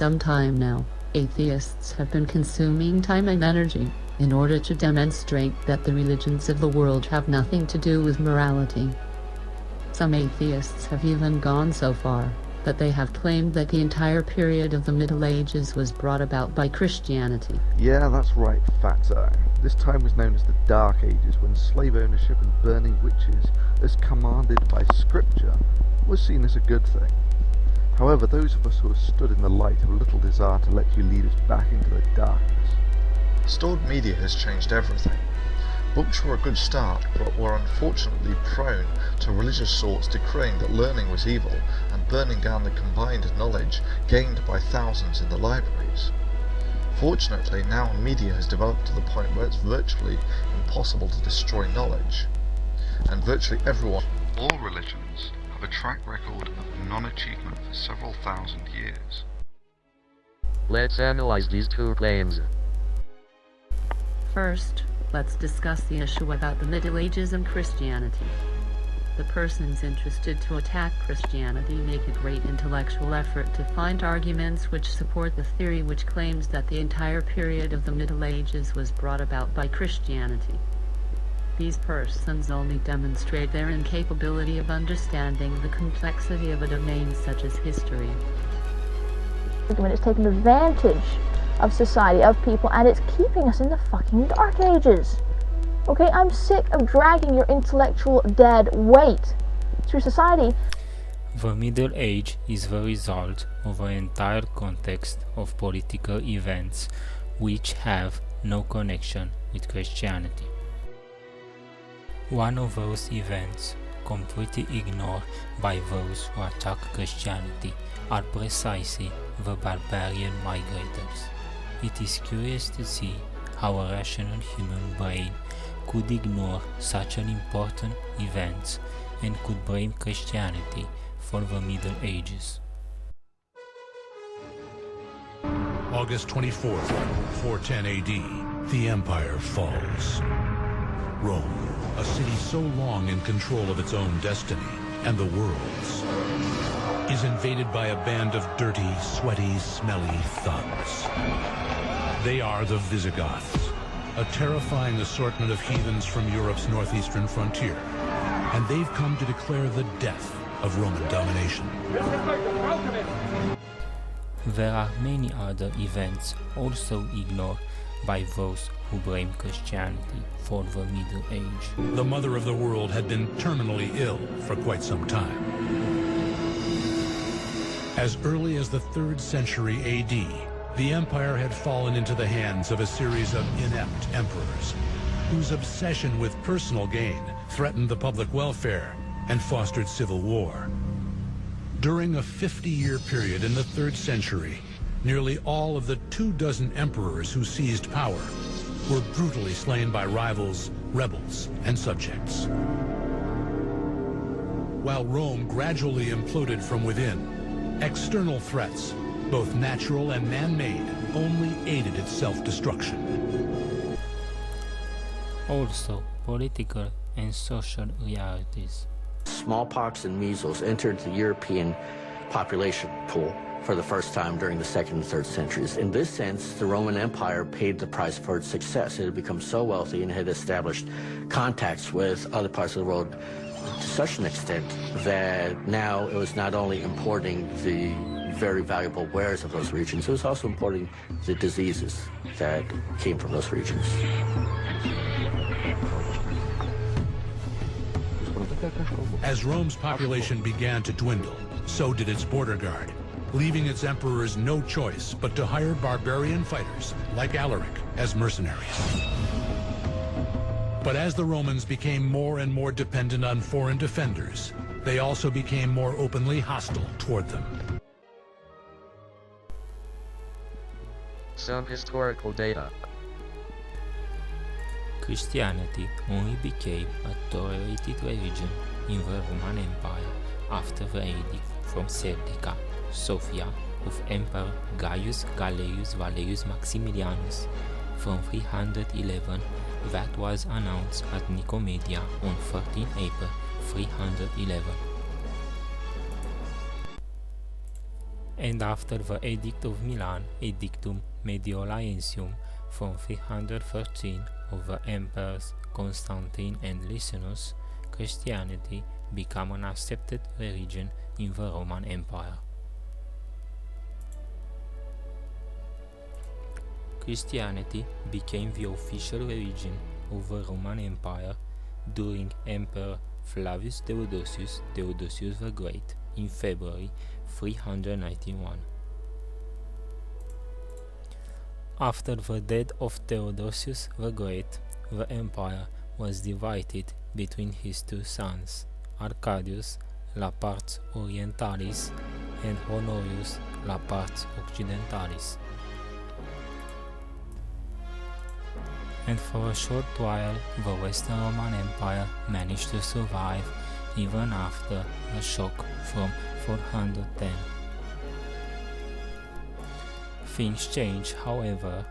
some time now, atheists have been consuming time and energy in order to demonstrate that the religions of the world have nothing to do with morality. Some atheists have even gone so far that they have claimed that the entire period of the Middle Ages was brought about by Christianity. Yeah, that's right, Fatso. This time was known as the Dark Ages, when slave ownership and burning witches, as commanded by Scripture, was seen as a good thing. However, those of us who have stood in the light have little desire to let you lead us back into the darkness. Stored media has changed everything. Books were a good start, but were unfortunately prone to religious sorts decreeing that learning was evil and burning down the combined knowledge gained by thousands in the libraries. Fortunately, now media has developed to the point where it's virtually impossible to destroy knowledge. And virtually everyone, all religions, have a track record of non-achievement for several thousand years. Let's analyze these two claims. First, let's discuss the issue about the Middle Ages and Christianity. The persons interested to attack Christianity make a great intellectual effort to find arguments which support the theory which claims that the entire period of the Middle Ages was brought about by Christianity. These persons only demonstrate their incapability of understanding the complexity of a domain such as history. It's taken advantage of society, of people, and it's keeping us in the fucking Dark Ages. Okay, I'm sick of dragging your intellectual dead weight through society. The Middle Age is the result of an entire context of political events which have no connection with Christianity. One of those events, completely ignored by those who attack Christianity, are precisely the barbarian migrators. It is curious to see how a rational human brain could ignore such an important event and could blame Christianity for the Middle Ages. August 24th, 410 AD, the Empire falls. Rome, a city so long in control of its own destiny and the world's, is invaded by a band of dirty, sweaty, smelly thugs. They are the Visigoths, a terrifying assortment of heathens from Europe's northeastern frontier, and they've come to declare the death of Roman domination. There are many other events also ignored by those who blame Christianity for the Middle Age. The mother of the world had been terminally ill for quite some time. As early as the 3rd century AD, the empire had fallen into the hands of a series of inept emperors, whose obsession with personal gain threatened the public welfare and fostered civil war. During a 50-year period in the 3rd century, nearly all of the 24 emperors who seized power were brutally slain by rivals, rebels, and subjects. While Rome gradually imploded from within, external threats, both natural and man-made, only aided its self-destruction. Also, political and social realities. Smallpox and measles entered the European population pool for the first time during the 2nd and 3rd centuries. In this sense, the Roman Empire paid the price for its success. It had become so wealthy and had established contacts with other parts of the world to such an extent that now it was not only importing the very valuable wares of those regions, it was also importing the diseases that came from those regions. As Rome's population began to dwindle, so did its border guard, leaving its emperors no choice but to hire barbarian fighters like Alaric as mercenaries. But as the Romans became more and more dependent on foreign defenders, they also became more openly hostile toward them. Some historical data. Christianity only became a tolerated religion in the Roman Empire after the edict from Serdica, Sofia, of Emperor Gaius Galerius Valerius Maximilianus from 311 that was announced at Nicomedia on 13 April 311. and after the Edict of Milan, Edictum Mediolaiensium from 313 of the emperors Constantine and Licinius, Christianity became an accepted religion in the Roman Empire. Christianity became the official religion of the Roman Empire during Emperor Flavius Theodosius the Great in February 391. After the death of Theodosius the Great, the empire was divided between his two sons, Arcadius la Pars Orientalis and Honorius la Pars Occidentalis. And for a short while, the Western Roman Empire managed to survive even after a shock from 410. Things changed, however,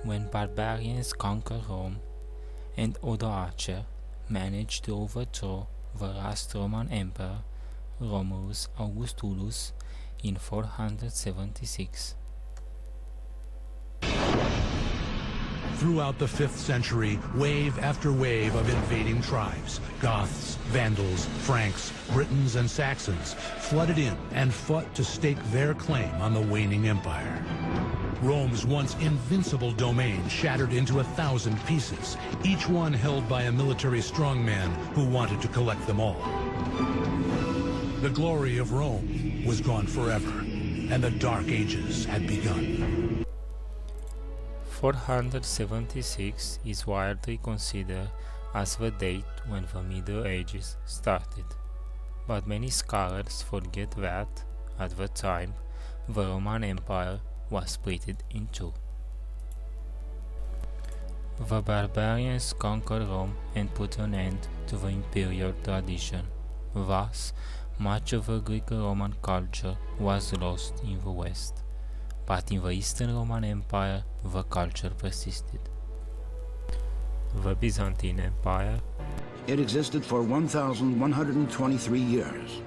when barbarians conquered Rome and Odoacer managed to overthrow the last Roman emperor, Romulus Augustulus, in 476. Throughout the 5th century, wave after wave of invading tribes, Goths, Vandals, Franks, Britons, and Saxons, flooded in and fought to stake their claim on the waning empire. Rome's once invincible domain shattered into 1,000 pieces, each one held by a military strongman who wanted to collect them all. The glory of Rome was gone forever, and the Dark Ages had begun. 476 is widely considered as the date when the Middle Ages started, but many scholars forget that, at the time, the Roman Empire was split in two. The barbarians conquered Rome and put an end to the imperial tradition. Thus, much of the Greek-Roman culture was lost in the West. But in the Eastern Roman Empire, the culture persisted. The Byzantine Empire. It existed for 1,123 years.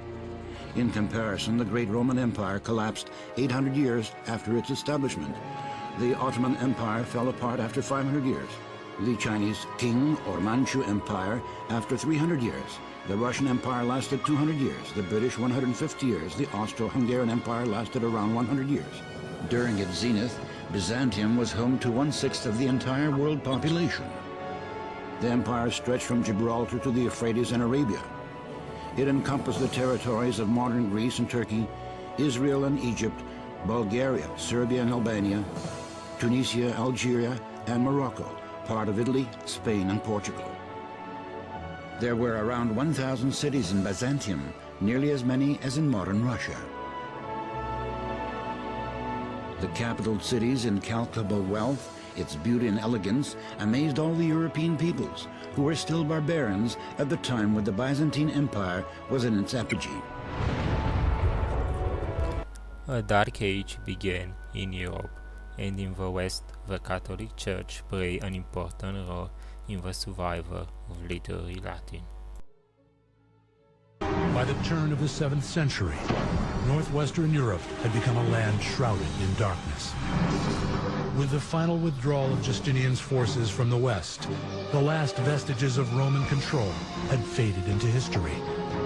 In comparison, the Great Roman Empire collapsed 800 years after its establishment. The Ottoman Empire fell apart after 500 years. The Chinese Qing or Manchu Empire after 300 years. The Russian Empire lasted 200 years. The British 150 years. The Austro-Hungarian Empire lasted around 100 years. During its zenith, Byzantium was home to 1/6 of the entire world population. The empire stretched from Gibraltar to the Euphrates and Arabia. It encompassed the territories of modern Greece and Turkey, Israel and Egypt, Bulgaria, Serbia and Albania, Tunisia, Algeria, and Morocco, part of Italy, Spain, and Portugal. There were around 1,000 cities in Byzantium, nearly as many as in modern Russia. The capital city's incalculable wealth, its beauty and elegance, amazed all the European peoples, who were still barbarians at the time when the Byzantine Empire was in its apogee. A dark age began in Europe, and in the West the Catholic Church played an important role in the survival of literary Latin. By the turn of the 7th century, northwestern Europe had become a land shrouded in darkness. With the final withdrawal of Justinian's forces from the west, the last vestiges of Roman control had faded into history,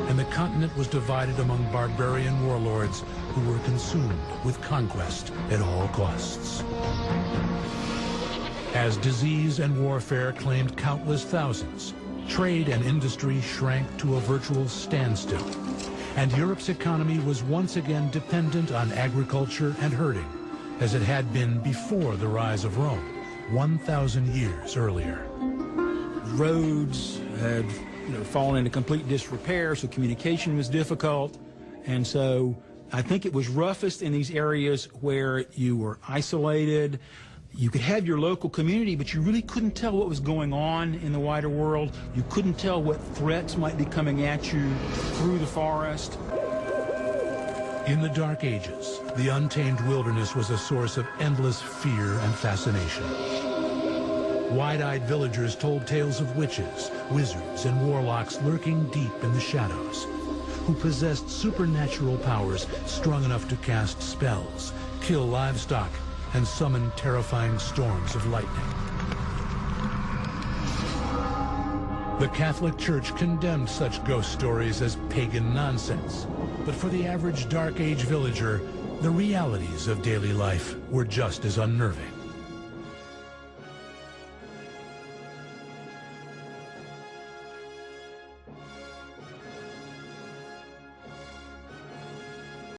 and the continent was divided among barbarian warlords who were consumed with conquest at all costs. As disease and warfare claimed countless thousands, trade and industry shrank to a virtual standstill, and Europe's economy was once again dependent on agriculture and herding, as it had been before the rise of Rome, 1,000 years earlier. Roads had fallen into complete disrepair, so communication was difficult, and so I think it was roughest in these areas where you were isolated. You could have your local community, but you really couldn't tell what was going on in the wider world. You couldn't tell what threats might be coming at you through the forest. In the Dark Ages, the untamed wilderness was a source of endless fear and fascination. Wide-eyed villagers told tales of witches, wizards, and warlocks lurking deep in the shadows, who possessed supernatural powers strong enough to cast spells, kill livestock, and summon terrifying storms of lightning. The Catholic Church condemned such ghost stories as pagan nonsense, but for the average Dark Age villager, the realities of daily life were just as unnerving.